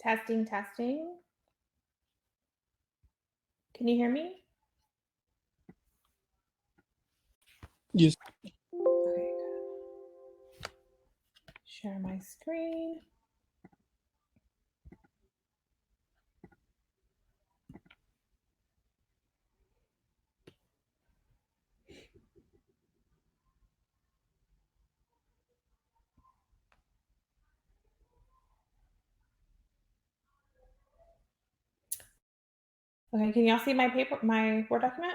Testing, testing. Can you hear me? Yes. Okay, good. Share my screen. Okay, can y'all see my Word document?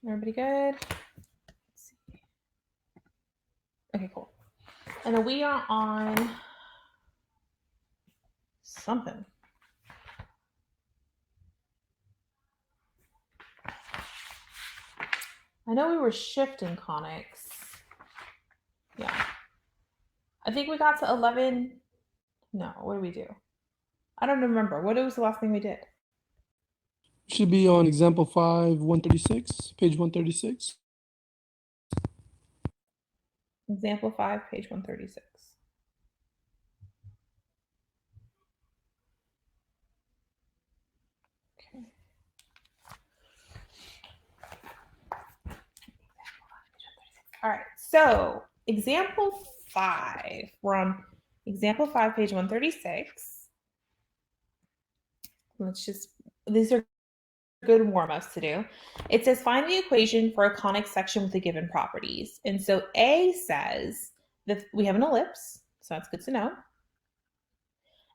Everybody good? Let's see. Okay, cool. And then we are on something. I know we were shifting conics. Yeah. I think we got to 11. No, what did we do? I don't remember. What was the last thing we did? Should be on example 5, 136, page 136. Example 5, page 136. Okay. All right, so example 5. We're on example 5, page 136. These are good warm-ups to do. It says find the equation for a conic section with the given properties. And so A says that we have an ellipse, so that's good to know.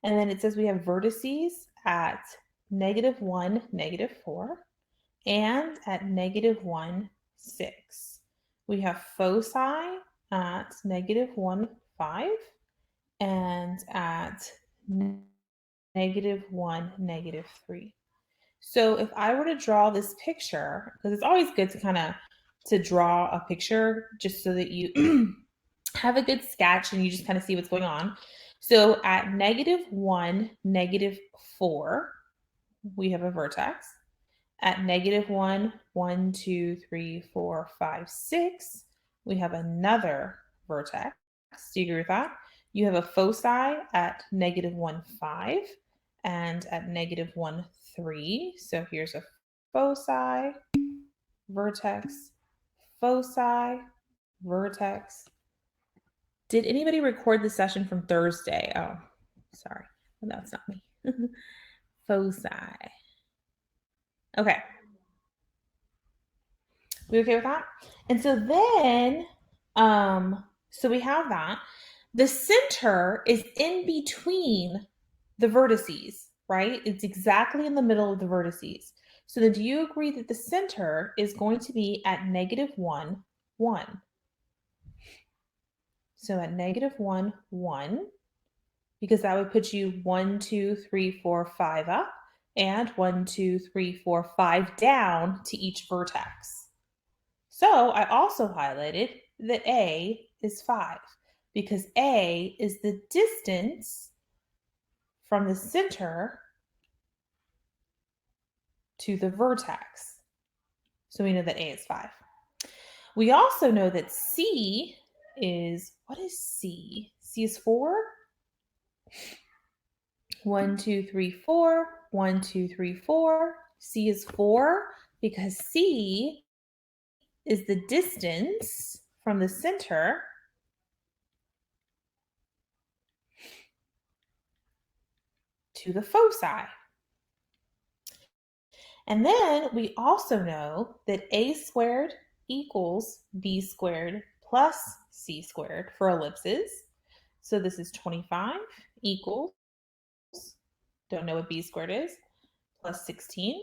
And then it says we have vertices at -1, -4, and at -1, 6. We have foci at -1, 5, and at -1, -3. So if I were to draw this picture, because it's always good to to draw a picture just so that you have a good sketch and you just kind of see what's going on. So at -1, -4, we have a vertex. At -1, 1, 2, 3, 4, 5, 6, we have another vertex. Do you agree with that? You have a foci at -1, 5, and at -1, 3. So here's a foci, vertex, foci, vertex. Did anybody record the session from Thursday? Oh, sorry. No, it's not me. Foci. Okay. We okay with that? And so then, so we have that. The center is in between the vertices, right? It's exactly in the middle of the vertices. So then do you agree that the center is going to be at -1, 1? So at -1, 1, because that would put you 1, 2, 3, 4, 5 up, and 1, 2, 3, 4, 5 down to each vertex. So I also highlighted that A is 5 because A is the distance from the center to the vertex. So we know that A is 5. We also know that C is, what is C? C is 4. 1, 2, 3, 4. 1, 2, 3, 4. C is 4 because C is the distance from the center to the foci. And then we also know that A squared equals B squared plus C squared for ellipses. So this is 25 equals, don't know what B squared is, plus 16.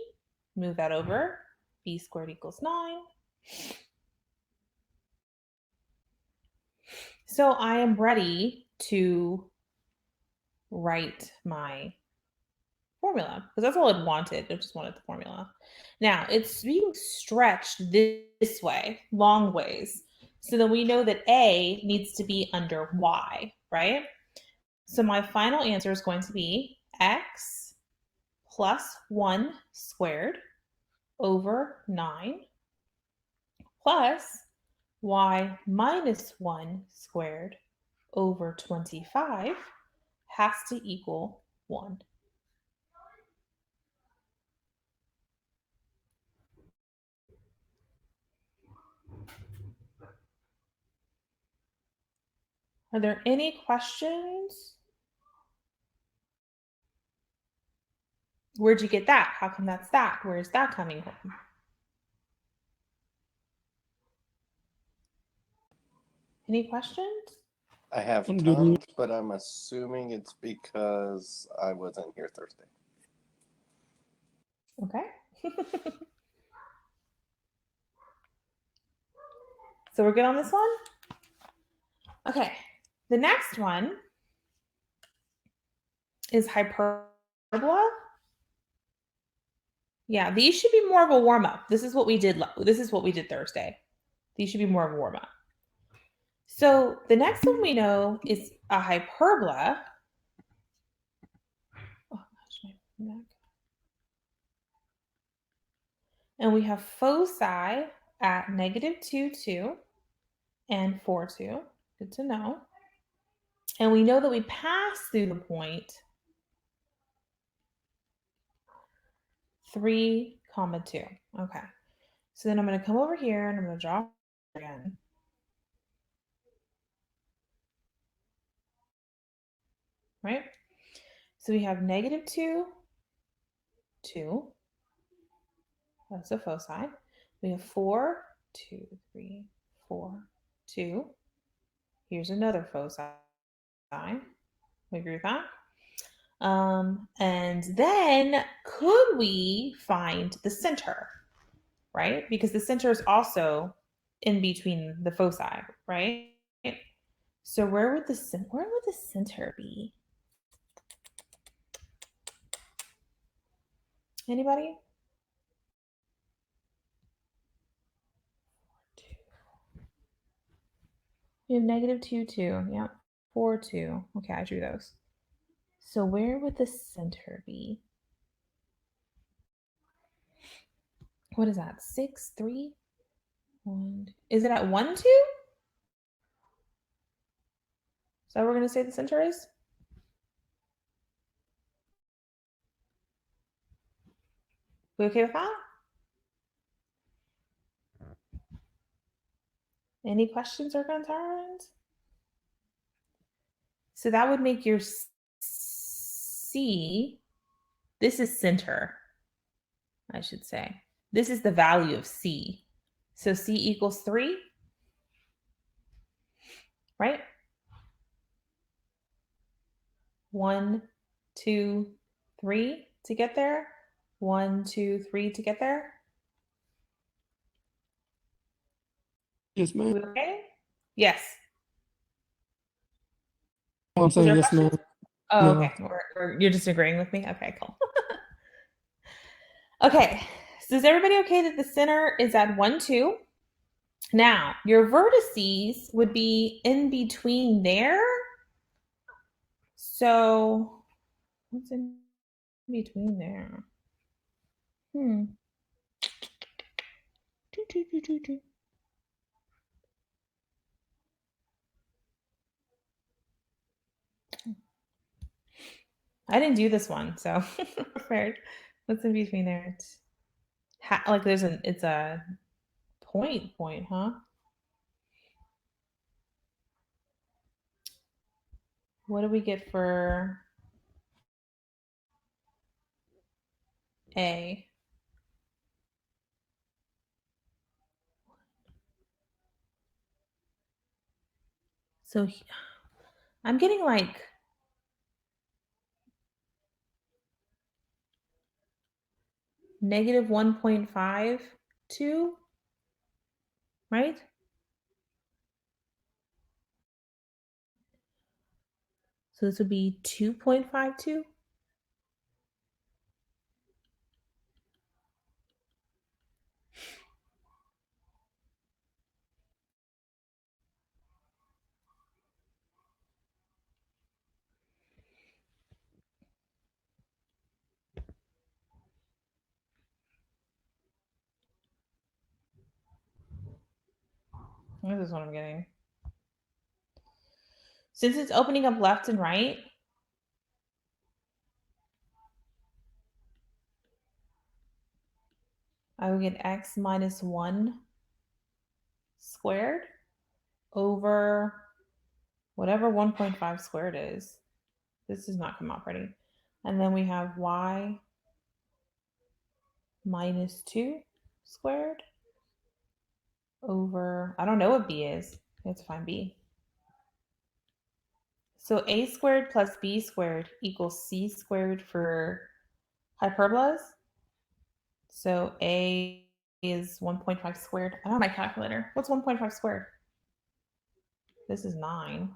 Move that over. B squared equals 9. So I am ready to write my formula because that's all it wanted. It just wanted the formula. Now it's being stretched this way, long ways. So then we know that A needs to be under Y, right? So my final answer is going to be X plus 1 squared over 9 plus y minus 1 squared over 25 has to equal 1. Are there any questions? Where'd you get that? How come that's that? Where's that coming from? Any questions? I have I'm good. tons, but I'm assuming it's because I wasn't here Thursday. Okay. So we're good on this one? Okay. The next one is hyperbola. Yeah, these should be more of a warm up. This is what we did. This is what we did Thursday. These should be more of a warm up. So the next one we know is a hyperbola. Oh gosh, my neck. And we have foci at negative 2, 2 and 4, 2. Good to know. And we know that we pass through the point 3, 2. Okay. So then I'm going to come over here and I'm going to draw again. Right? So we have negative 2, 2. That's a foci. We have 4, 2, 3, 4, 2. Here's another foci. We agree with that? And then could we find the center, right? Because the center is also in between the foci, right? So where would the center be? Anybody? 2. We have negative 2, 2. Yeah. 4, 2. Okay, I drew those. So where would the center be? What is that? 6, 3, 1. Is it at 1, 2? Is that what we're going to say the center is? We okay with that? Any questions or concerns? So that would make your C, this is center, I should say. This is the value of C. So C equals 3, right? 1, 2, 3 to get there. 1, 2, 3 to get there. Yes, ma'am. We okay? Yes. I'm Was there saying a yes, question? ma'am. Oh, No. okay. You're just agreeing with me? Okay, cool. Okay. So is everybody okay that the center is at 1, 2? Now, your vertices would be in between there. So, what's in between there? I didn't do this one, so prepared. What's in between there? It's like it's a point, huh? What do we get for A? So I'm getting like negative 1.52, right? So this would be 2.52. This is what I'm getting. Since it's opening up left and right, I would get x minus 1 squared over whatever 1.5 squared is. This does not come out pretty. And then we have y minus 2 squared over, I don't know what b is. I have to find b. So a squared plus b squared equals c squared for hyperbolas. So a is 1.5 squared. I don't have my calculator. What's 1.5 squared? This is 9.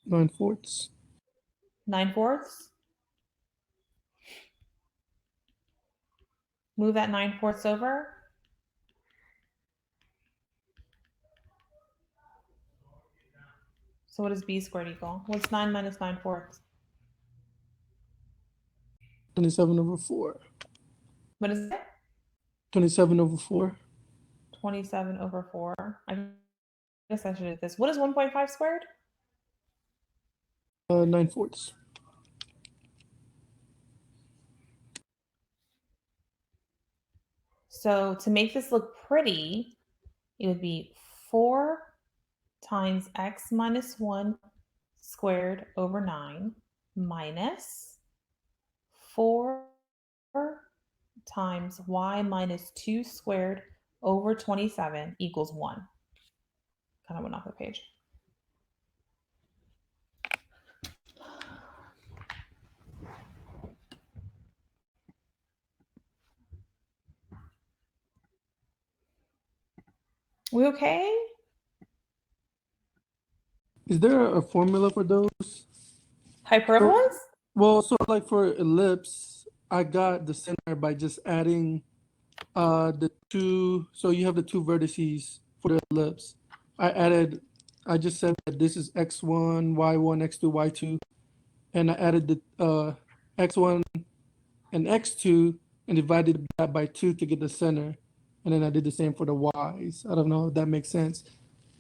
9/4. 9/4. Move that 9/4 over. So what does b squared equal? What's 9 minus 9/4? 27/4. What is it? 27/4. 27/4. I guess I should do this. What is 1.5 squared? 9/4. So to make this look pretty, it would be 4 times x minus 1 squared over 9 minus 4 times y minus 2 squared over 27 equals 1. Kind of went off the page. We okay? Is there a formula for those? Hyperbolas? Well, so like for ellipse, I got the center by just adding the two. So you have the two vertices for the ellipse. I just said that this is x1, y1, x2, y2, and I added the x1 and x2 and divided that by 2 to get the center. And then I did the same for the y's. I don't know if that makes sense.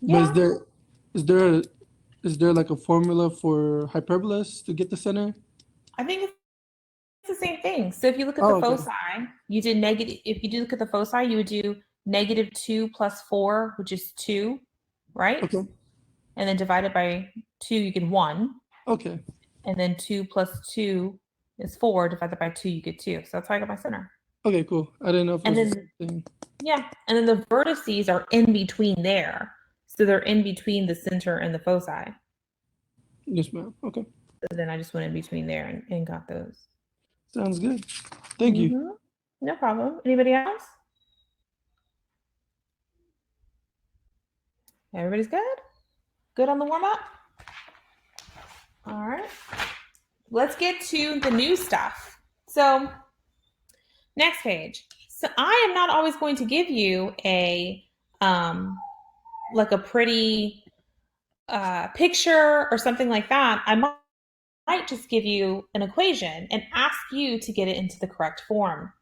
Yeah. But is there like a formula for hyperbolas to get the center? I think it's the same thing. So if you look at Oh, the okay. foci, you did negative. If you do look at the foci, you would do -2 plus 4, which is 2, right? Okay. And then divided by 2, you get 1. Okay. And then 2 plus 2 is 4. Divided by 2, you get 2. So that's how I got my center. Okay, cool. I didn't know if it And was the then, same thing. yeah. And then the vertices are in between there. So they're in between the center and the foci. Yes, ma'am. Okay. So then I just went in between there and got those. Sounds good. Thank you. Mhm. No problem. Anybody else? Everybody's good? Good on the warm up? All right. Let's get to the new stuff. So, next page. So, I am not always going to give you a like a pretty picture or something like that. I might just give you an equation and ask you to get it into the correct form.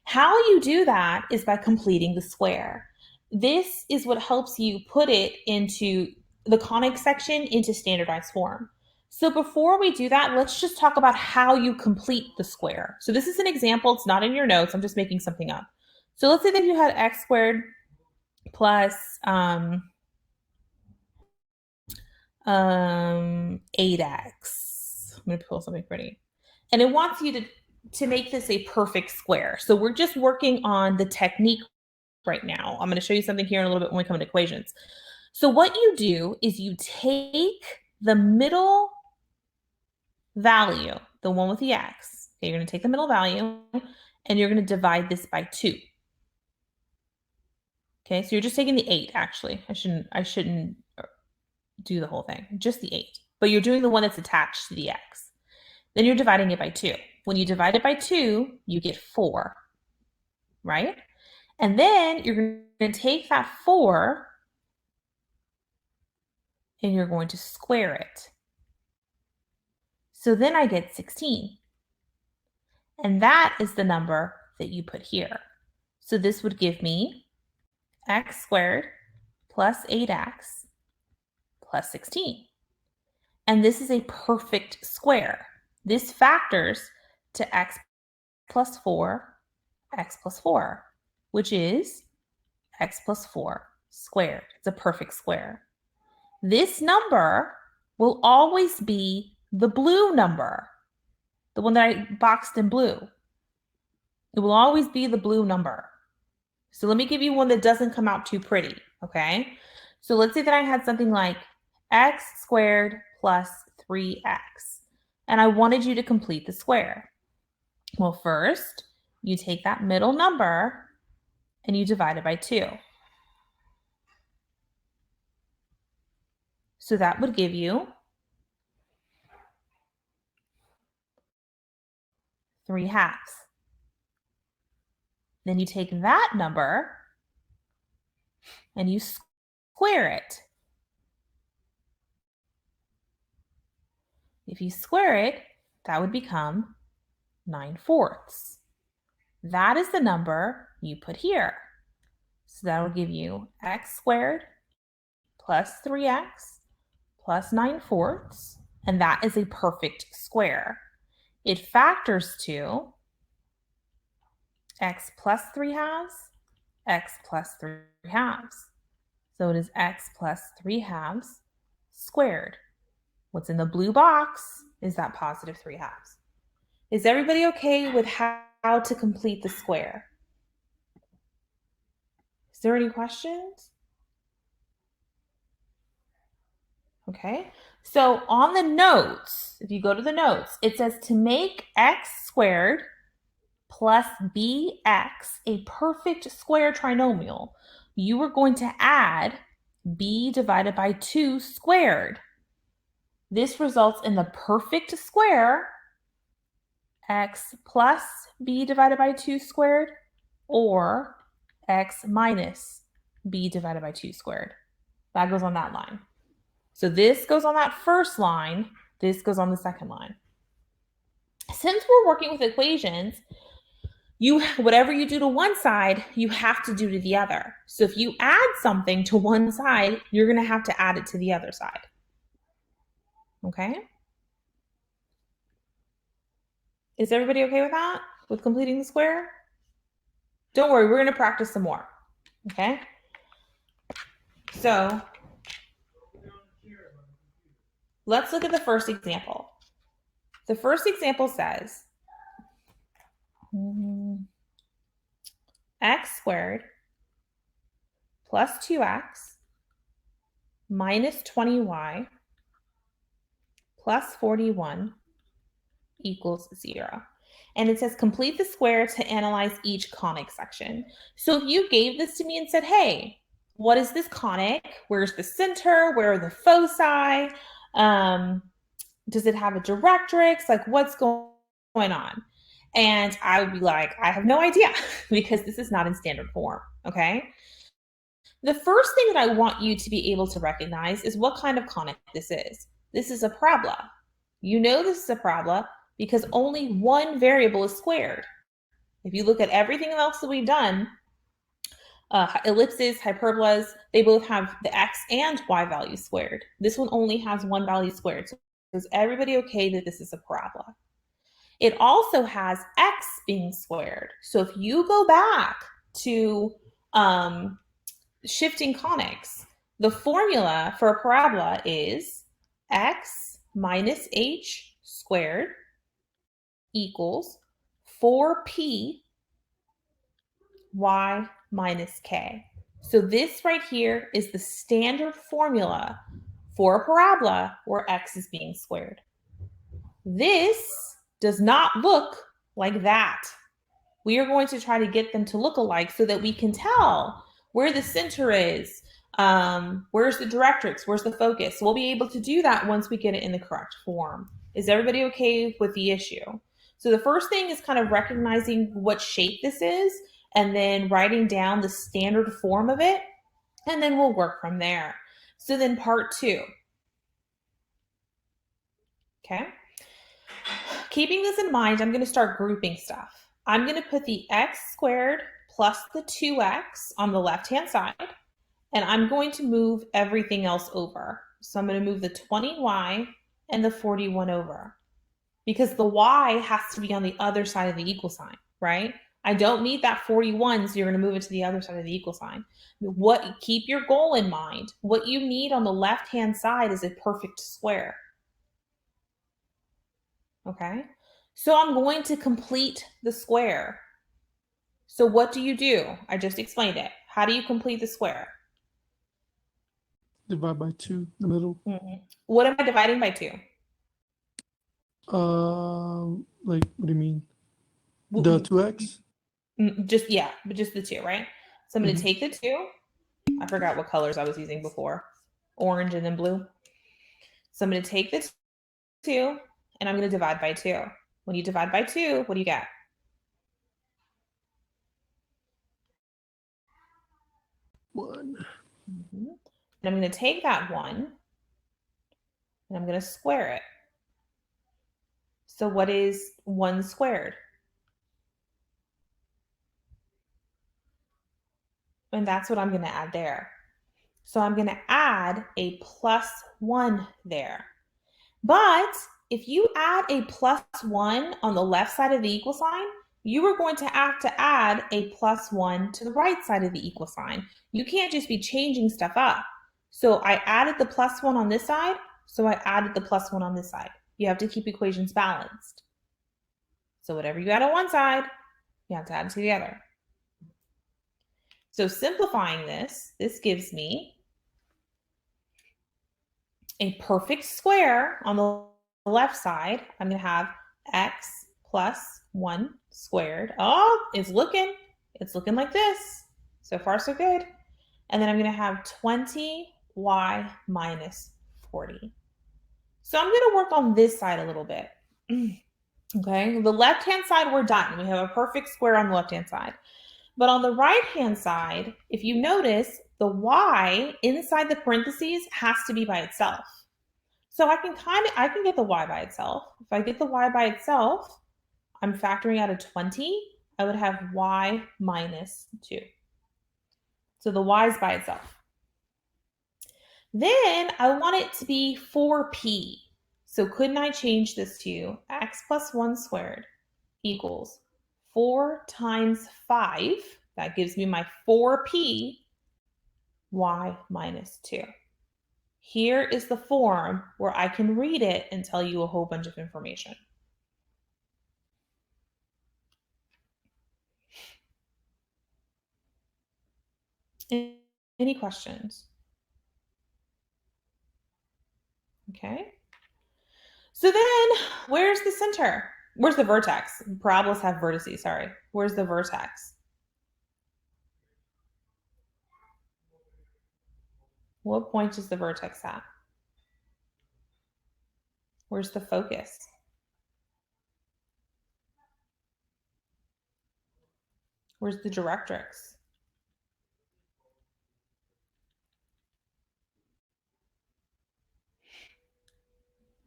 How you do that is by completing the square. This is what helps you put it into the conic section into standardized form. So before we do that, let's just talk about how you complete the square. So this is an example. It's not in your notes. I'm just making something up. So let's say that you had x squared plus 8x. I'm going to pull something pretty. And it wants you to make this a perfect square. So we're just working on the technique right now. I'm going to show you something here in a little bit when we come to equations. So what you do is you take the middle value, the one with the x. Okay, you're going to take the middle value and you're going to divide this by 2. Okay, so you're just taking the 8 actually. I shouldn't do the whole thing, just the 8. But you're doing the one that's attached to the x. Then you're dividing it by 2. When you divide it by 2, you get 4, right? And then you're going to take that 4 and you're going to square it. So then I get 16. And that is the number that you put here. So this would give me x squared plus 8x plus 16. And this is a perfect square. This factors to x plus 4, x plus 4, which is x plus 4 squared. It's a perfect square. This number will always be the blue number, the one that I boxed in blue. It will always be the blue number. So let me give you one that doesn't come out too pretty, okay? So let's say that I had something like x squared plus 3x, and I wanted you to complete the square. Well, first, you take that middle number and you divide it by 2. So that would give you 3/2. Then you take that number and you square it. If you square it, that would become 9/4. That is the number you put here. So that will give you x squared plus 3x plus 9/4, and that is a perfect square. It factors to x plus 3/2, x plus 3/2. So it is x plus 3/2 squared. What's in the blue box is that positive 3/2. Is everybody okay with how to complete the square? Is there any questions? Okay, so on the notes, if you go to the notes, it says to make x squared plus bx a perfect square trinomial, you are going to add b divided by 2 squared. This results in the perfect square, x plus b divided by 2 squared, or x minus b divided by 2 squared. That goes on that line. So this goes on that first line, this goes on the second line. Since we're working with equations, whatever you do to one side, you have to do to the other. So if you add something to one side, you're going to have to add it to the other side. Okay? Is everybody okay with that? With completing the square? Don't worry, we're going to practice some more. Okay? So let's look at the first example. The first example says x squared plus 2x minus 20y plus 41 equals 0. And it says complete the square to analyze each conic section. So if you gave this to me and said, hey, what is this conic? Where's the center? Where are the foci? Does it have a directrix? Like, what's going on? And I would be like, I have no idea because this is not in standard form, okay? The first thing that I want you to be able to recognize is what kind of conic this is. This is a parabola. You know this is a parabola because only one variable is squared. If you look at everything else that we've done, ellipses, hyperbolas, they both have the x and y value squared. This one only has one value squared. So is everybody okay that this is a parabola? It also has x being squared. So if you go back to shifting conics, the formula for a parabola is x minus h squared equals 4p y minus k. So this right here is the standard formula for a parabola where x is being squared. This does not look like that. We are going to try to get them to look alike so that we can tell where the center is, where's the directrix, where's the focus. We'll be able to do that once we get it in the correct form. Is everybody okay with the issue? So the first thing is kind of recognizing what shape this is and then writing down the standard form of it, and then we'll work from there. So then part 2. Okay? Keeping this in mind, I'm going to start grouping stuff. I'm going to put the x squared plus the 2x on the left-hand side, and I'm going to move everything else over. So I'm going to move the 20y and the 41 over because the y has to be on the other side of the equal sign, right? I don't need that 41, so you're going to move it to the other side of the equal sign. Keep your goal in mind. What you need on the left-hand side is a perfect square. Okay? So I'm going to complete the square. So what do? I just explained it. How do you complete the square? Divide by 2 in the middle. What am I dividing by 2? Like, what do you mean? The 2x? Just the 2, right? So I'm going to take the 2. I forgot what colors I was using before. Orange and then blue. So I'm going to take the 2 and I'm going to divide by 2. When you divide by 2, what do you get? 1. And I'm going to take that 1 and I'm going to square it. So what is 1 squared? And that's what I'm going to add there. So I'm going to add a plus 1 there. But if you add a plus 1 on the left side of the equal sign, you are going to have to add a plus 1 to the right side of the equal sign. You can't just be changing stuff up. So I added the plus 1 on this side, so I added the plus 1 on this side. You have to keep equations balanced. So whatever you add on one side, you have to add it to the other. So simplifying this gives me a perfect square on the left side. I'm going to have x plus 1 squared. Oh, it's looking like this. So far, so good. And then I'm going to have 20y minus 40. So I'm going to work on this side a little bit. Okay, the left-hand side, we're done. We have a perfect square on the left-hand side. But on the right-hand side, if you notice, the y inside the parentheses has to be by itself. So I can get the y by itself. If I get the y by itself, I'm factoring out a 20. I would have y minus 2. So the y is by itself. Then I want it to be 4p. So couldn't I change this to x plus 1 squared equals 4 times 5. That gives me my 4p, y minus 2. Here is the form where I can read it and tell you a whole bunch of information. Any questions? Okay. So then, where's the center? Where's the vertex? Parabolas have vertices, sorry. Where's the vertex? What point is the vertex at? Where's the focus? Where's the directrix?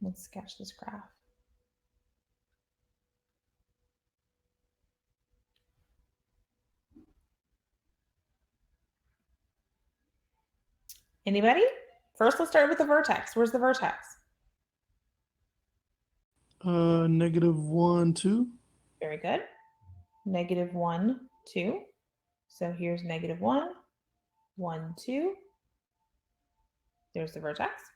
Let's sketch this graph. Anybody? First, let's start with the vertex. Where's the vertex? -1, 2. Very good. -1, 2. So here's -1, 1, 2. There's the vertex.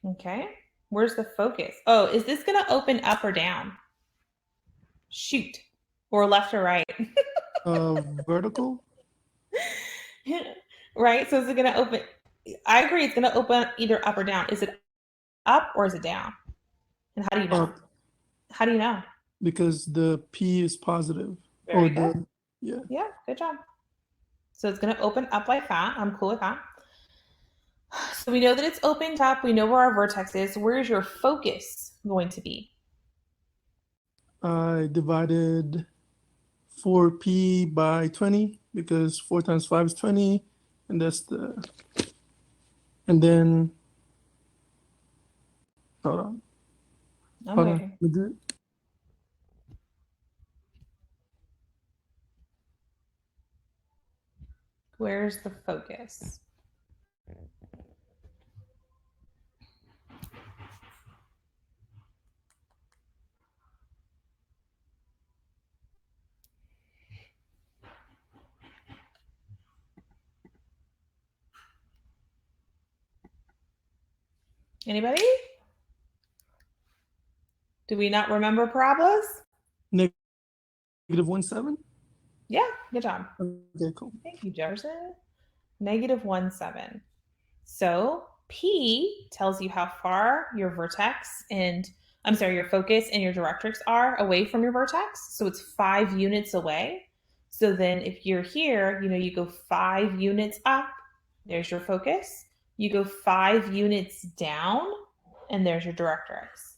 Okay. Where's the focus? Oh, is this going to open up or down? Shoot. Or left or right? Vertical. Right? So is it going to open? I agree. It's going to open either up or down. Is it up or is it down? And how do you know? Up. How do you know? Because the p is positive. Very good. Yeah. Yeah, good job. So it's going to open up like that. I'm cool with that. So we know that it's opened up. We know where our vertex is. Where is your focus going to be? I divided 4p by 20 because 4 times 5 is 20. And then, hold on. I'm Hold waiting. on. Where's the focus? Anybody? Do we not remember parabolas? Negative 1, 7. Yeah, good job. Okay, cool. Thank you, Jefferson. Negative 1, 7. So P tells you how far your vertex and your focus and your directrix are away from your vertex. So it's 5 units away. So then if you're here, you go 5 units up, there's your focus. You go 5 units down, and there's your directrix.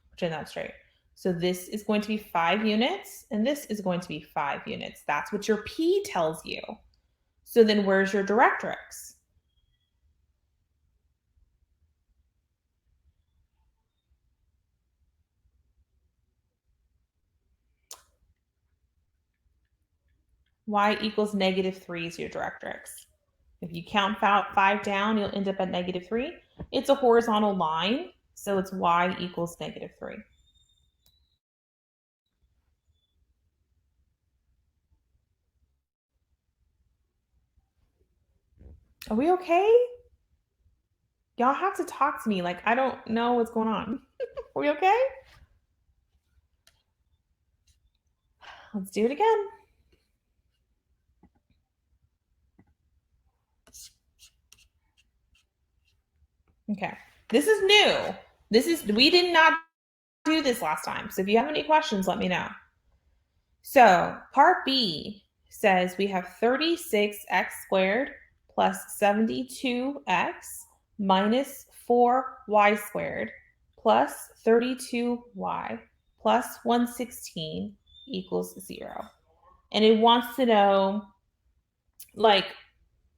Pretend that's straight. So this is going to be 5 units, and this is going to be 5 units. That's what your P tells you. So then where's your directrix? Y equals -3 is your directrix. If you count 5 down, you'll end up at -3. It's a horizontal line, so it's y equals -3. Are we okay? Y'all have to talk to me. Like, I don't know what's going on. Are we okay? Let's do it again. Okay. This is new. We did not do this last time. So if you have any questions, let me know. So part B says we have 36x squared plus 72x minus 4y squared plus 32y plus 116 equals 0. And it wants to know, like,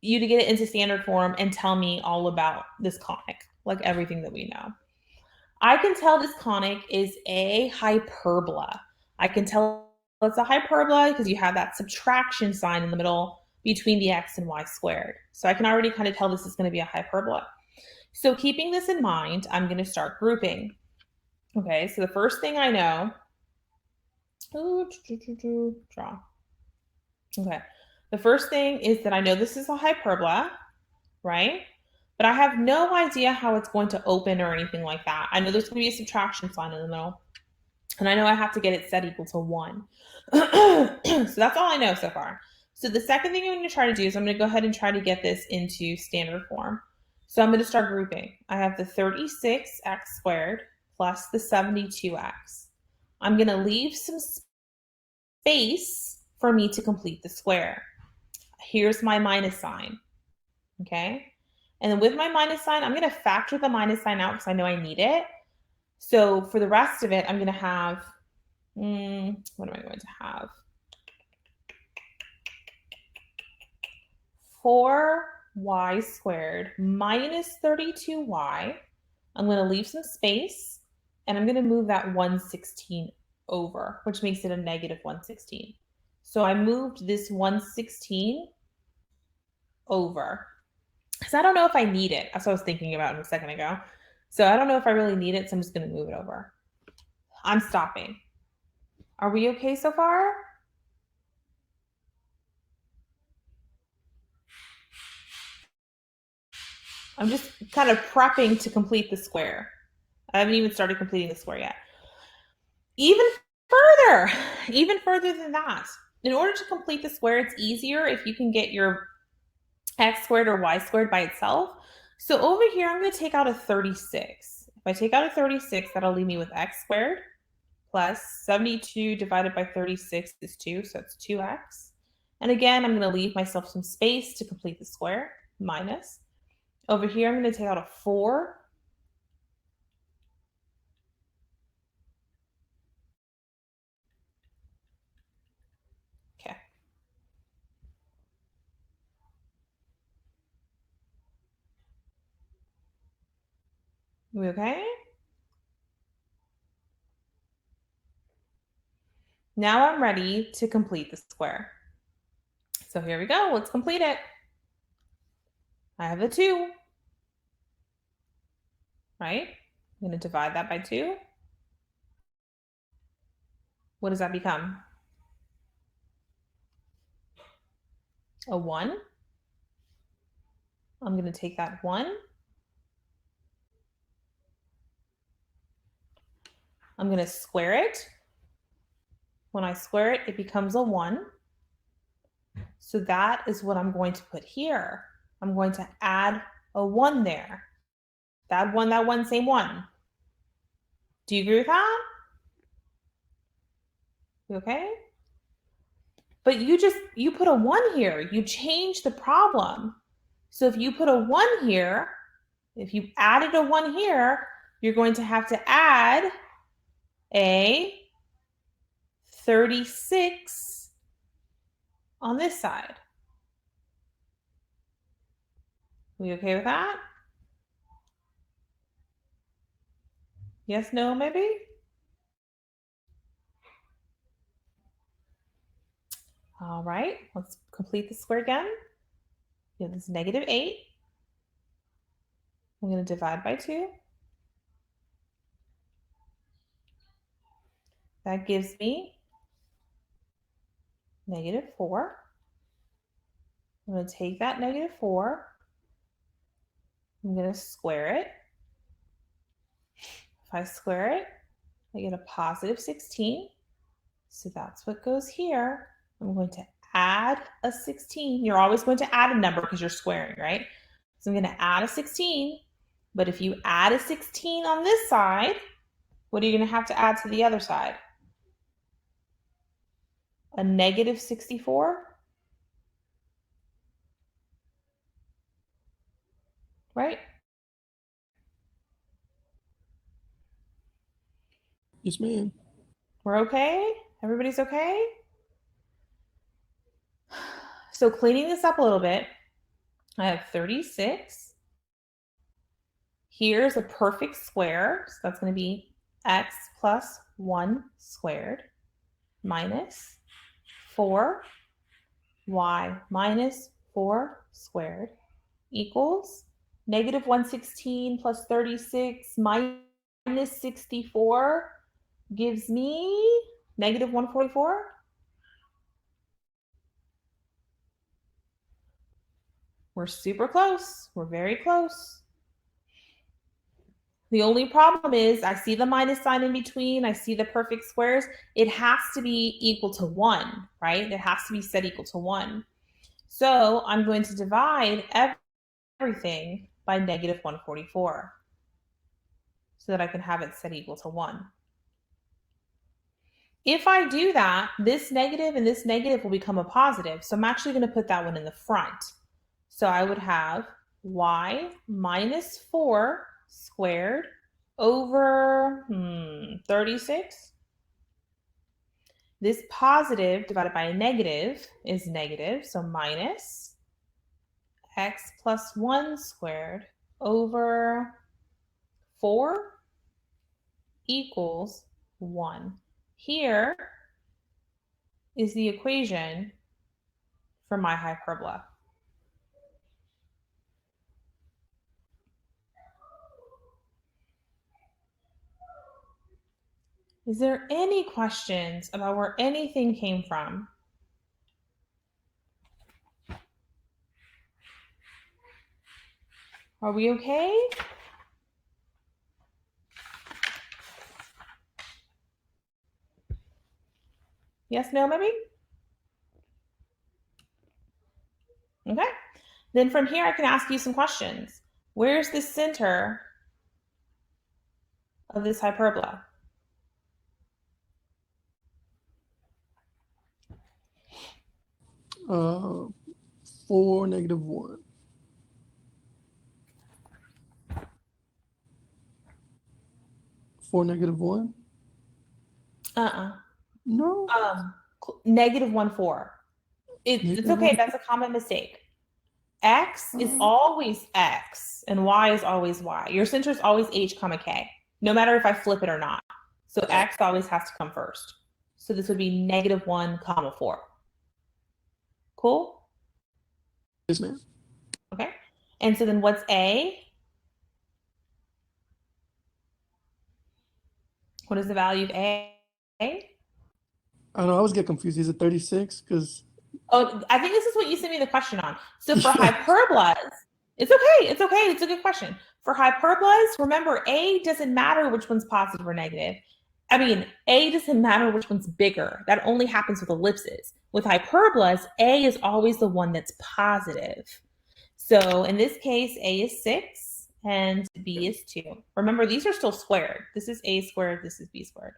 you to get it into standard form and tell me all about this conic, like everything that we know. I can tell this conic is a hyperbola. I can tell it's a hyperbola because you have that subtraction sign in the middle between the x and y squared. So I can already kind of tell this is going to be a hyperbola. So keeping this in mind, I'm going to start grouping. Okay, so the first thing I know, draw. Okay, the first thing is that I know this is a hyperbola, right? But I have no idea how it's going to open or anything like that. I know there's going to be a subtraction sign in the middle. And I know I have to get it set equal to 1. So that's all I know so far. So the second thing I'm going to try to do is I'm going to go ahead and try to get this into standard form. So I'm going to start grouping. I have the 36x squared plus the 72x. I'm going to leave some space for me to complete the square. Here's my minus sign. Okay? And then with my minus sign, I'm going to factor the minus sign out because I know I need it. So for the rest of it, I'm going to have, what am I going to have? 4y squared minus 32y. I'm going to leave some space, and I'm going to move that 116 over, which makes it a negative 116. So I moved this 116 over. Because I don't know if I need it. That's what I was thinking about a second ago. So I don't know if I really need it, so I'm just going to move it over. I'm stopping. Are we okay so far? I'm just kind of prepping to complete the square. I haven't even started completing the square yet. Even further than that. In order to complete the square, it's easier if you can get your x squared or y squared by itself. So over here, I'm going to take out a 36. If I take out a 36, that'll leave me with x squared plus 72 divided by 36 is 2, so it's 2x. And again, I'm going to leave myself some space to complete the square, minus. Over here, I'm going to take out a 4. Okay. We okay? Now I'm ready to complete the square. So here we go. Let's complete it. I have a 2, right? I'm going to divide that by 2. What does that become? A 1. I'm going to take that 1. I'm going to square it. When I square it, it becomes a 1. So that is what I'm going to put here. I'm going to add a 1 there. That 1, same 1. Do you agree with that? You okay? But you put a 1 here. You change the problem. So if you put a 1 here, if you added a 1 here, you're going to have to add a 36 on this side. We okay with that? Yes, no, maybe? All right, let's complete the square again. We have this -8. I'm going to divide by 2. That gives me -4. I'm going to take that -4. I'm going to square it. If I square it, I get a +16. So that's what goes here. I'm going to add a 16. You're always going to add a number because you're squaring, right? So I'm going to add a 16. But if you add a 16 on this side, what are you going to have to add to the other side? A -64? Right? Yes, ma'am. We're okay? Everybody's okay? So cleaning this up a little bit, I have 36. Here's a perfect square. So that's going to be x plus 1 squared minus 4 y minus 4 squared equals -116 plus 36 minus 64 gives me -144. We're super close. We're very close. The only problem is I see the minus sign in between. I see the perfect squares. It has to be equal to 1, right? It has to be set equal to 1. So I'm going to divide everything by -144 so that I can have it set equal to 1. If I do that, this negative and this negative will become a positive. So I'm actually going to put that one in the front. So I would have y minus 4 squared over 36. This positive divided by a negative is negative, so minus x plus 1 squared over 4 equals 1. Here is the equation for my hyperbola. Is there any questions about where anything came from? Are we okay? Yes, no, maybe? Okay. Then from here, I can ask you some questions. Where's the center of this hyperbola? Uh, 4, -1. 4, -1? No. -1, 4. It's okay. That's a common mistake. X is always X and Y is always Y. Your center is always H, K, no matter if I flip it or not. So X always has to come first. So this would be -1, 4. Cool? Yes, ma'am. Okay. And so then what's A? What is the value of A? I don't know. I always get confused. Is it 36? Because Oh, I think this is what you sent me the question on. So for Yeah. hyperbolas, it's okay. It's okay. It's a good question. For hyperbolas, remember A doesn't matter which one's positive or negative. I mean, A doesn't matter which one's bigger. That only happens with ellipses. With hyperbolas, A is always the one that's positive. So in this case, A is 6 and B is 2. Remember, these are still squared. This is A squared. This is B squared.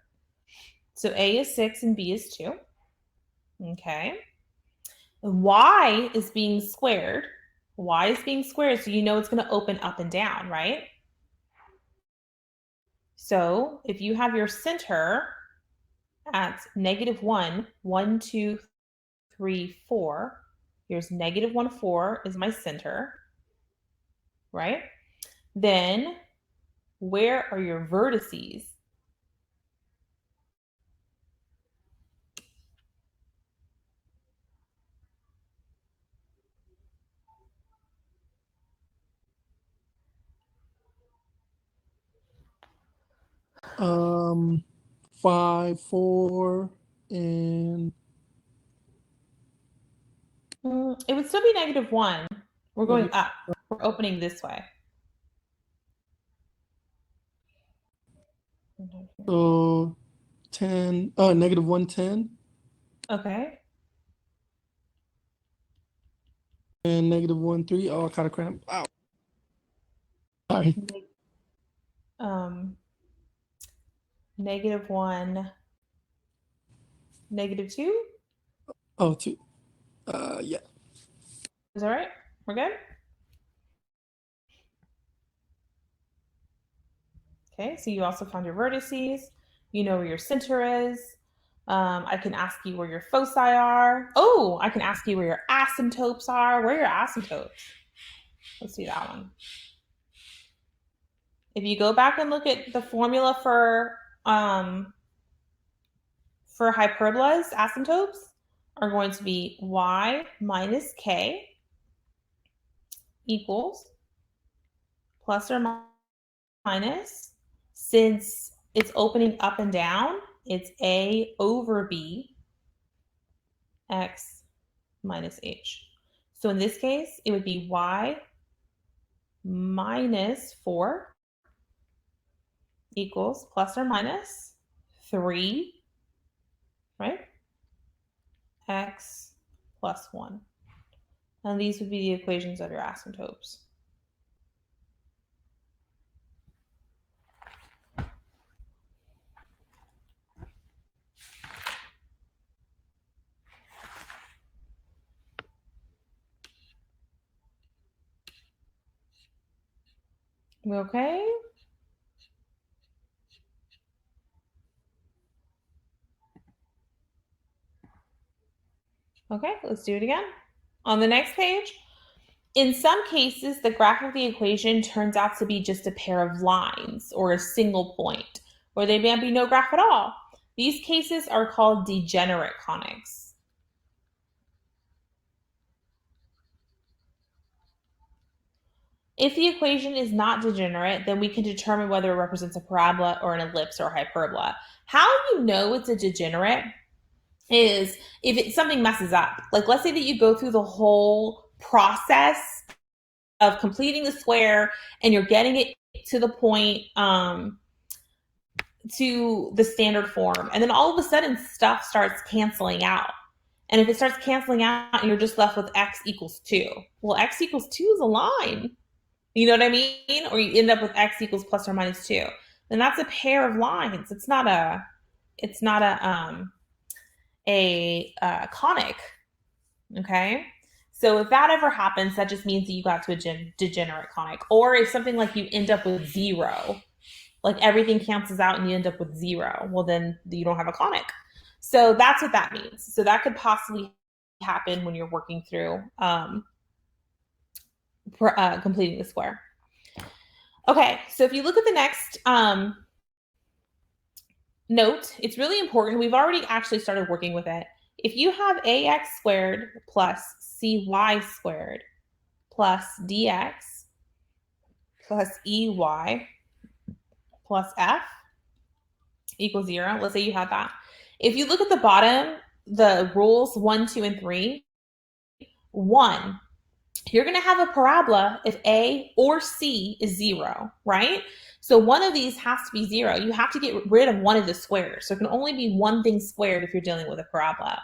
So A is 6 and B is 2. Okay. Y is being squared. Y is being squared, so you know it's going to open up and down, right? So if you have your center at -1, 1, 2, 3, 4, here's -1, 4 is my center, right? Then where are your vertices? um, 5, 4, and It would still be -1. We're going up. We're opening this way. so 10. -1, 10, Okay. and -1, 3. Oh, I kind of cramped. Ow. Sorry. -1, -2. Oh, 2. Yeah. Is that right? We're good? Okay, so you also found your vertices. You know where your center is. I can ask you where your foci are. Oh, I can ask you where your asymptotes are. Where are your asymptotes? Let's see that one. If you go back and look at the formula for hyperbolas, asymptotes are going to be y minus k equals plus or minus, since it's opening up and down, it's a over b x minus h. So in this case, it would be y minus 4 equals plus or minus 3, right? X plus 1. And these would be the equations of your asymptotes. Okay? Okay, let's do it again. On the next page, in some cases, the graph of the equation turns out to be just a pair of lines or a single point, or there may be no graph at all. These cases are called degenerate conics. If the equation is not degenerate, then we can determine whether it represents a parabola or an ellipse or hyperbola. How you know it's a degenerate is if something messes up. Like, let's say that you go through the whole process of completing the square and you're getting it to the point to the standard form, and then all of a sudden stuff starts canceling out. And if it starts canceling out and you're just left with x equals 2, well, x equals 2 is a line. You know what I mean? Or you end up with x equals plus or minus 2. Then that's a pair of lines. It's not a conic. Okay? So if that ever happens, that just means that you got to a degenerate conic. Or if something like you end up with 0, like everything cancels out and you end up with 0, well, then you don't have a conic. So that's what that means. So that could possibly happen when you're working through completing the square. Okay, so if you look at the next note, it's really important. We've already actually started working with it. If you have ax squared plus cy squared plus dx plus ey plus f equals 0, let's say you have that. If you look at the bottom, the rules 1, 2, and 3, 1, you're going to have a parabola if A or C is 0, right? So one of these has to be 0. You have to get rid of one of the squares. So it can only be one thing squared if you're dealing with a parabola.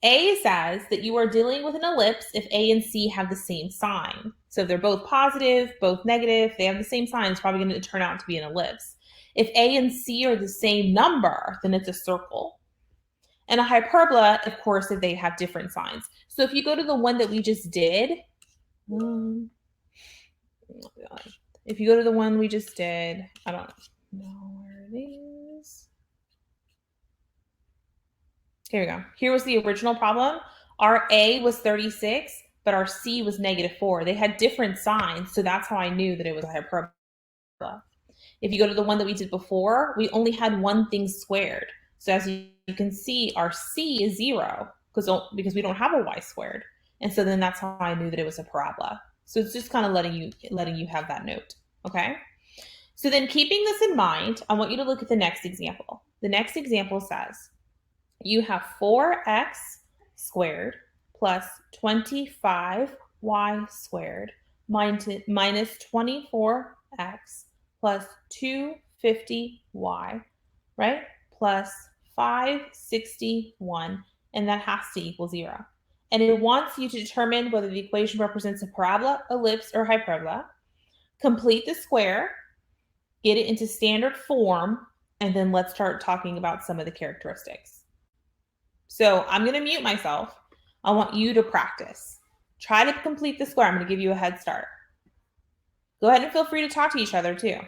A says that you are dealing with an ellipse if A and C have the same sign. So if they're both positive, both negative, they have the same sign, it's probably going to turn out to be an ellipse. If A and C are the same number, then it's a circle. And a hyperbola, of course, if they have different signs. So if you go to the one that we just did, if you go to the one we just did, I don't know where it is. Here we go. Here was the original problem. Our A was 36, but our C was -4. They had different signs, so that's how I knew that it was a hyperbola. If you go to the one that we did before, we only had one thing squared. So as you can see, our C is 0 because we don't have a y squared. And so then that's how I knew that it was a parabola. So it's just kind of letting you have that note, okay? So then keeping this in mind, I want you to look at the next example. The next example says, you have 4x squared plus 25y squared minus 24x plus 250y, right? Plus 561, and that has to equal 0. And it wants you to determine whether the equation represents a parabola, ellipse, or hyperbola. Complete the square, get it into standard form, and then let's start talking about some of the characteristics. So I'm going to mute myself. I want you to practice. Try to complete the square. I'm going to give you a head start. Go ahead and feel free to talk to each other too.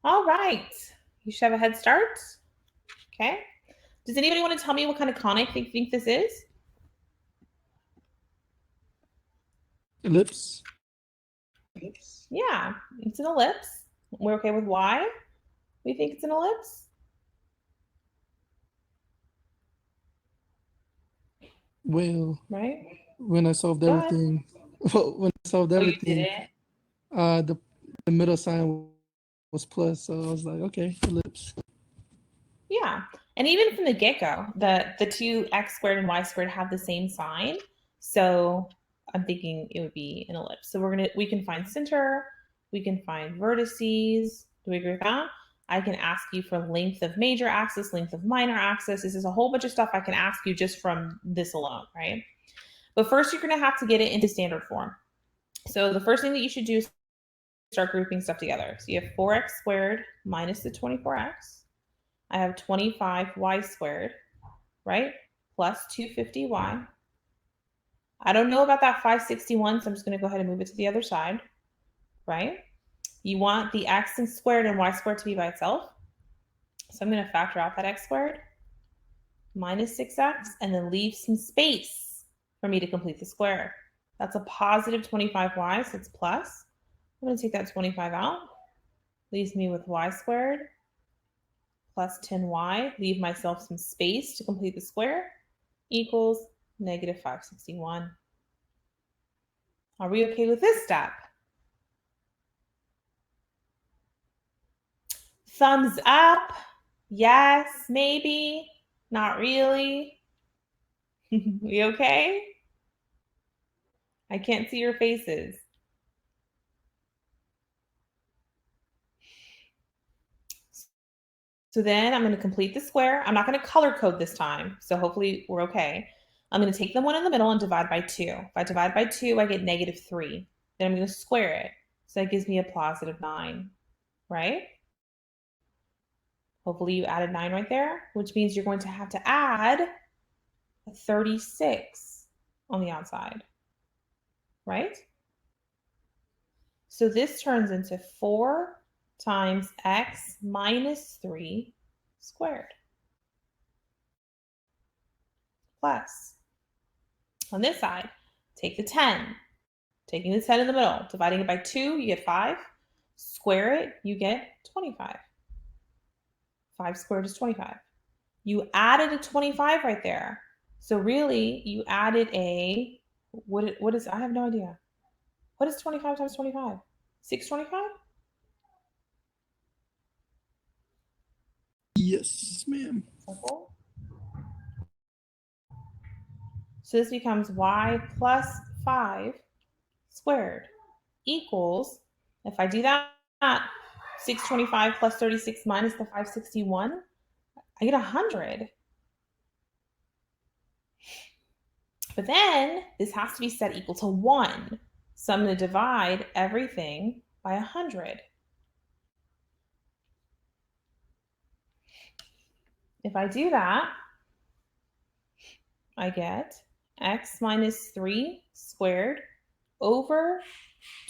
All right. You should have a head start. Okay. Does anybody want to tell me what kind of conic they think this is? Ellipse. Yeah, it's an ellipse. We're okay with y. We think it's an ellipse. Well, Right? when I solved Go ahead. everything, well, when I solved Oh, you everything, did it? the middle sign was plus, so I was like, okay, ellipse. Yeah. And even from the get-go, the two x squared and y squared have the same sign. So I'm thinking it would be an ellipse. So we can find center, we can find vertices. Do we agree with that? I can ask you for length of major axis, length of minor axis. This is a whole bunch of stuff I can ask you just from this alone, right? But first you're gonna have to get it into standard form. So the first thing that you should do is start grouping stuff together. So you have 4x squared minus the 24x. I have 25y squared, right? Plus 250y. I don't know about that 561, so I'm just going to go ahead and move it to the other side, right? You want the x squared and y squared to be by itself. So I'm going to factor out that x squared minus 6x and then leave some space for me to complete the square. That's a positive 25y, so it's plus. I'm going to take that 25 out. Leaves me with y squared plus 10y. Leave myself some space to complete the square. Equals negative 561. Are we okay with this step? Thumbs up. Yes, maybe. Not really. We okay? I can't see your faces. So then I'm going to complete the square. I'm not going to color code this time, so hopefully we're okay. I'm going to take the one in the middle and divide by 2. If I divide by 2, I get negative 3. Then I'm going to square it. So that gives me a positive 9, right? Hopefully you added 9 right there, which means you're going to have to add a 36 on the outside, right? So this turns into 4 times x minus 3 squared. Plus, on this side, take the 10. Taking the 10 in the middle, dividing it by 2, you get 5. Square it, you get 25. 5 squared is 25. You added a 25 right there. So really, you added a, what is, I have no idea. What is 25 times 25? 625? Yes, ma'am. Simple. So this becomes y plus 5 squared equals, if I do that, 625 plus 36 minus the 561, I get 100. But then this has to be set equal to 1. So I'm going to divide everything by 100. If I do that, I get x minus 3 squared over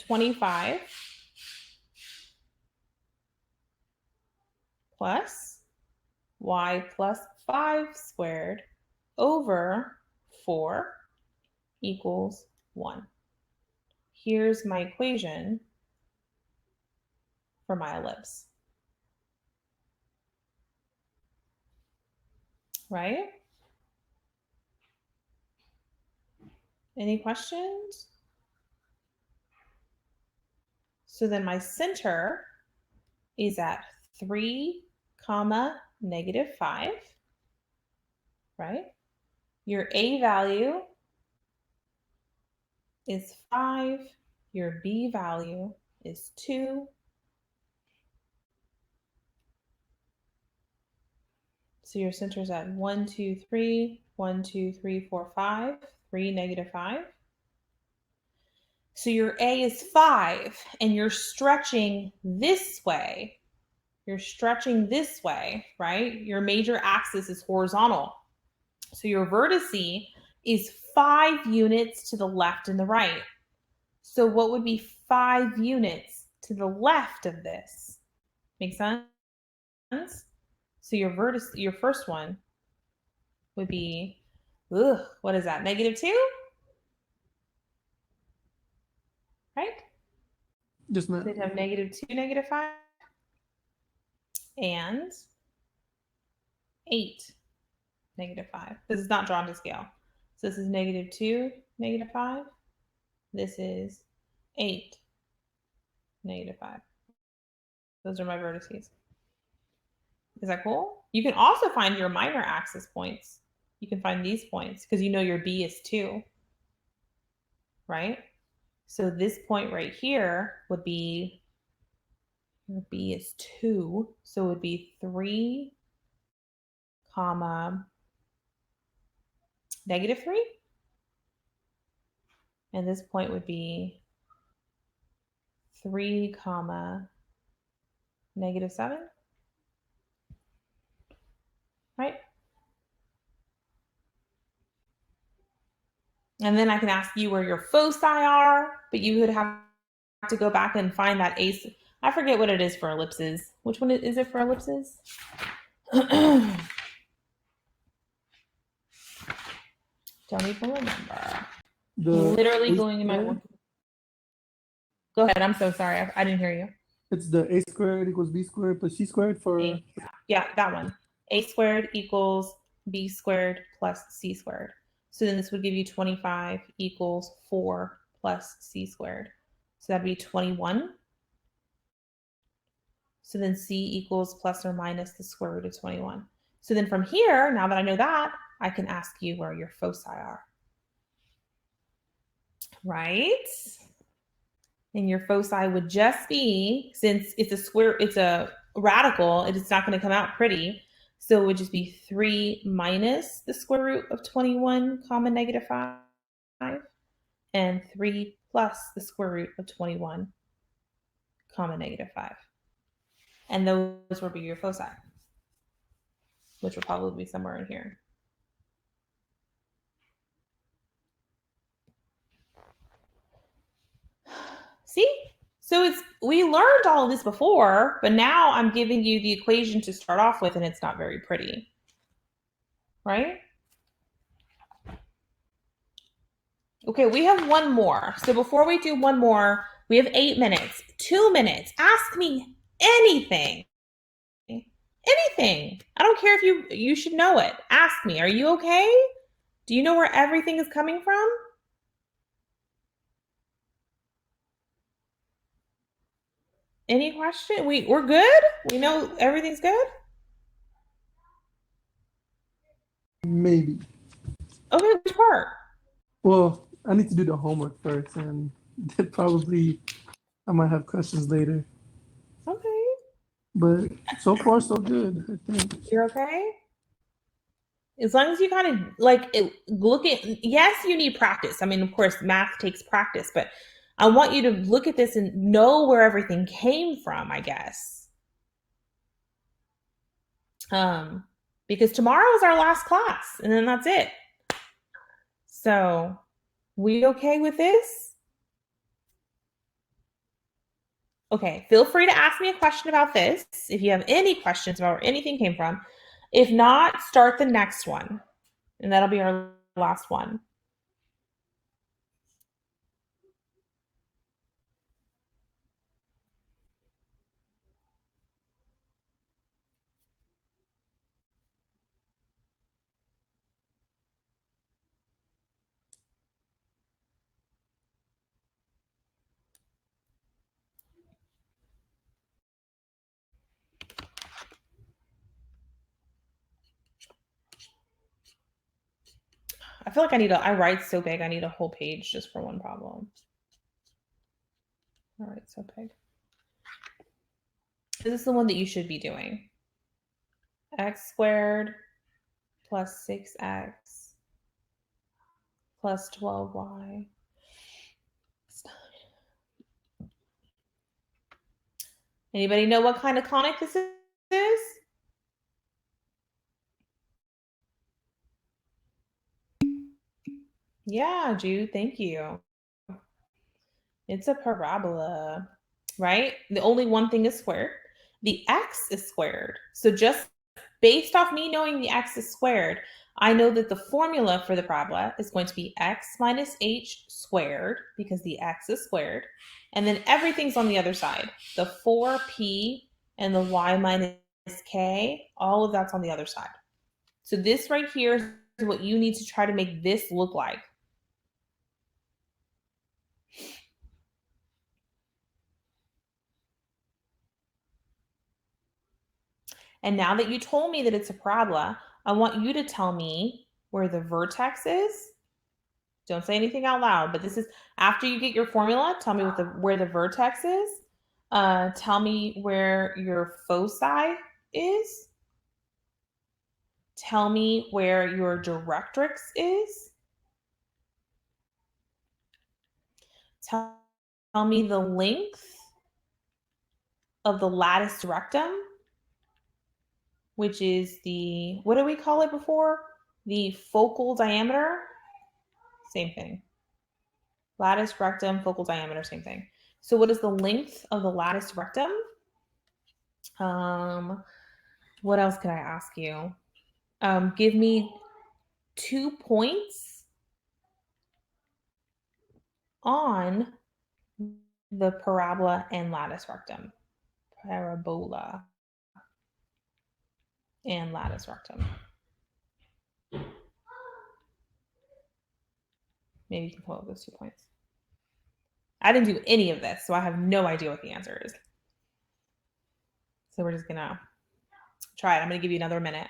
25 plus y plus 5 squared over 4 equals 1. Here's my equation for my ellipse. Right? Any questions? So then my center is at 3, negative 5, right? Your A value is 5. Your B value is 2. So your center is at 1, 2, 3, 1, 2, 3, 4, 5, 3, negative 5. So your A is 5, and you're stretching this way. You're stretching this way, right? Your major axis is horizontal. So your vertice is 5 units to the left and the right. So what would be 5 units to the left of this? Make sense? So your first one would be, what is that? -2, right? Just So not. you'd have -2, -5, and 8, -5. This is not drawn to scale. So this is -2, -5. This is 8, -5. Those are my vertices. Is that cool? You can also find your minor axis points. You can find these points because you know your B is 2, right? So this point right here would be, your B is 2, so it would be 3, comma, -3. And this point would be 3, comma, -7, right? And then I can ask you where your foci are, but you would have to go back and find that ace. I forget what it is for ellipses. Which one is it for ellipses? Don't even remember. Literally going in my work. Go ahead. I'm so sorry. I didn't hear you. It's the a squared equals b squared plus c squared for. Yeah, that one. A squared equals b squared plus c squared. So then this would give you 25 equals 4 plus c squared. So that'd be 21. So then c equals plus or minus the square root of 21. So then from here, now that I know that, I can ask you where your foci are. Right? And your foci would just be, since it's a square, it's a radical, it's not going to come out pretty. So it would just be 3 minus the square root of 21, comma, -5, and 3 plus the square root of 21, comma, -5. And those will be your foci, which will probably be somewhere in here. See? So we learned all of this before, but now I'm giving you the equation to start off with, and it's not very pretty. Right? Okay, we have one more. So before we do one more, we have 8 minutes, 2 minutes. Ask me anything. Anything. I don't care if you should know it. Ask me. Are you okay? Do you know where everything is coming from? Any question? We're good? We know everything's good? Maybe. Okay, which part? Well, I need to do the homework first, and then probably I might have questions later. Okay. But so far, so good, I think. You're okay? As long as you kind of look at, yes, you need practice. I mean, of course, math takes practice, but I want you to look at this and know where everything came from, I guess. Because tomorrow is our last class, and then that's it. So, we okay with this? Okay, feel free to ask me a question about this if you have any questions about where anything came from. If not, start the next one, and that'll be our last one. I feel like I write so big, I need a whole page just for one problem. I write so big. This is the one that you should be doing. X squared plus 6x plus 12y. Anybody know what kind of conic this is? Yeah, Jude, thank you. It's a parabola, right? The only one thing is squared. The x is squared. So just based off me knowing the x is squared, I know that the formula for the parabola is going to be x minus h squared, because the x is squared. And then everything's on the other side. The 4p and the y minus k, all of that's on the other side. So this right here is what you need to try to make this look like. And now that you told me that it's a parabola, I want you to tell me where the vertex is. Don't say anything out loud, but this is after you get your formula. Tell me where the vertex is. Tell me where your foci is. Tell me where your directrix is. Tell me the length of the latus rectum, which is the, what do we call it before? The focal diameter. Same thing. Latus rectum, focal diameter, same thing. So what is the length of the latus rectum? What else can I ask you? Give me 2 points on the parabola and latus rectum. Parabola and latus rectum. Maybe you can pull up those 2 points. I didn't do any of this, so I have no idea what the answer is. So we're just gonna try it. I'm gonna give you another minute.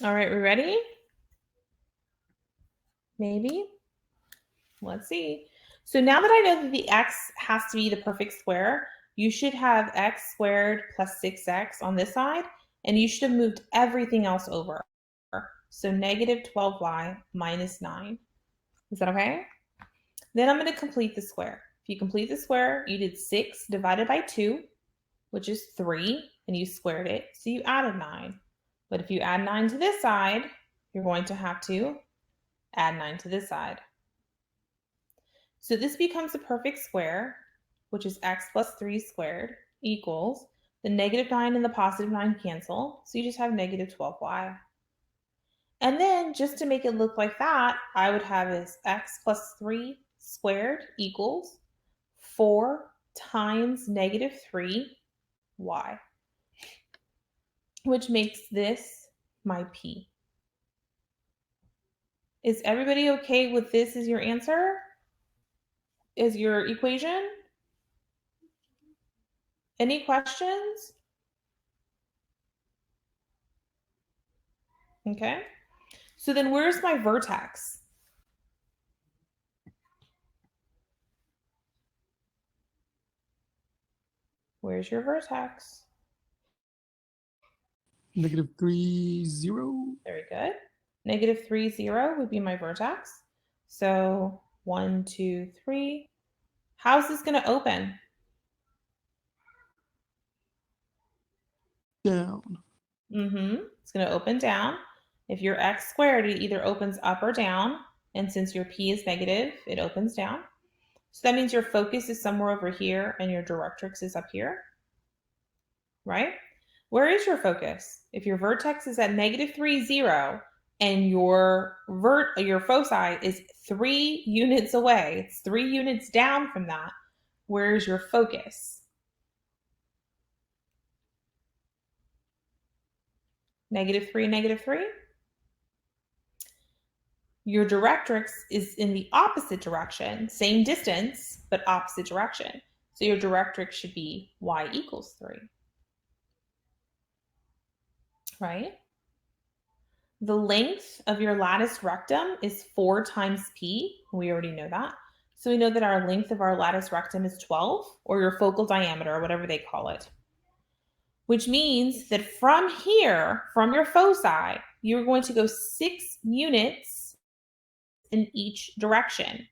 All right, we ready? Maybe. Let's see. So now that I know that the x has to be the perfect square, you should have x squared plus 6x on this side, and you should have moved everything else over. So negative 12y minus 9. Is that okay? Then I'm going to complete the square. If you complete the square, you did 6 divided by 2, which is 3, and you squared it, so you added 9. But if you add 9 to this side, you're going to have to add 9 to this side. So this becomes a perfect square, which is x plus 3 squared equals the negative 9 and the positive 9 cancel. So you just have negative 12y. And then just to make it look like that, I would have is x plus 3 squared equals 4 times negative 3y, which makes this my p. Is everybody okay with this as your answer? Is your equation? Any questions? Okay. So then where's my vertex? Where's your vertex? -3, 0. Very good. -3, 0 would be my vertex. So 1, 2, 3. How's this going to open? Down. It's going to open down. If you're x squared, it either opens up or down. And since your p is negative, it opens down. So that means your focus is somewhere over here and your directrix is up here, right? Where is your focus? If your vertex is at -3, 0, and your foci is 3 units away, it's 3 units down from that, where is your focus? -3, -3? Your directrix is in the opposite direction, same distance, but opposite direction. So your directrix should be y equals 3. Right? The length of your lattice rectum is 4 times p. We already know that. So we know that our length of our lattice rectum is 12, or your focal diameter, or whatever they call it. Which means that from here, from your foci, you're going to go 6 units in each direction.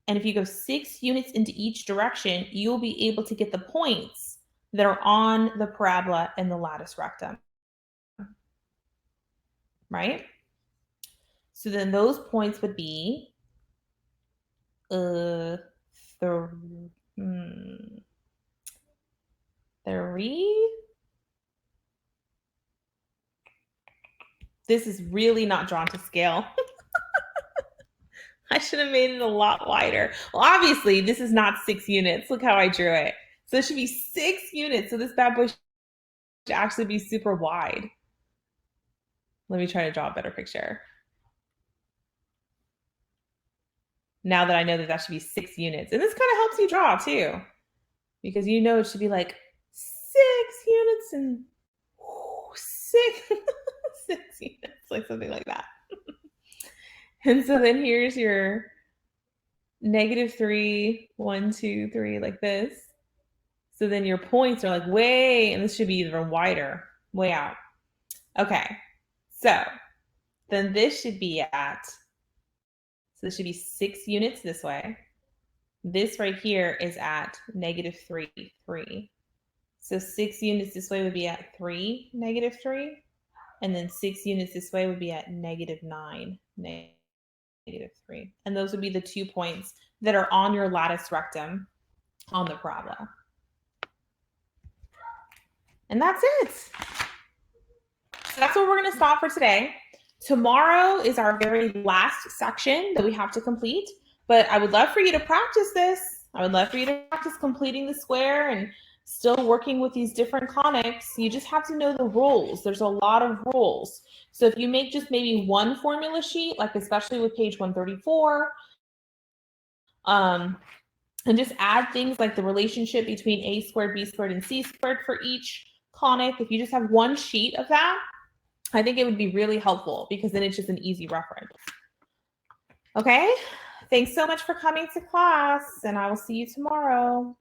And if you go 6 units into each direction, you'll be able to get the points that are on the parabola and the lattice rectum. Right? So then those points would be 3. This is really not drawn to scale. I should have made it a lot wider. Well, obviously, this is not 6 units. Look how I drew it. So it should be 6 units. So this bad boy should actually be super wide. Let me try to draw a better picture. Now that I know that that should be 6 units. And this kind of helps you draw too. Because you know it should be like 6 units and 6 units, like something like that. And so then here's your -3, 1, 2, 3, like this. So then your points are like way, and this should be even wider, way out. Okay, so then this should be at, so this should be 6 units this way. This right here is at -3, 3. So 6 units this way would be at 3, -3. And then 6 units this way would be at -9, -3. And those would be the 2 points that are on your lattice rectum on the parabola. And that's it. So that's where we're going to stop for today. Tomorrow is our very last section that we have to complete. But I would love for you to practice this. I would love for you to practice completing the square and still working with these different conics. You just have to know the rules. There's a lot of rules. So if you make just maybe one formula sheet, like especially with page 134, and just add things like the relationship between a squared, b squared, and c squared for each conic. If you just have one sheet of that, I think it would be really helpful because then it's just an easy reference. Okay? Thanks so much for coming to class, and I will see you tomorrow.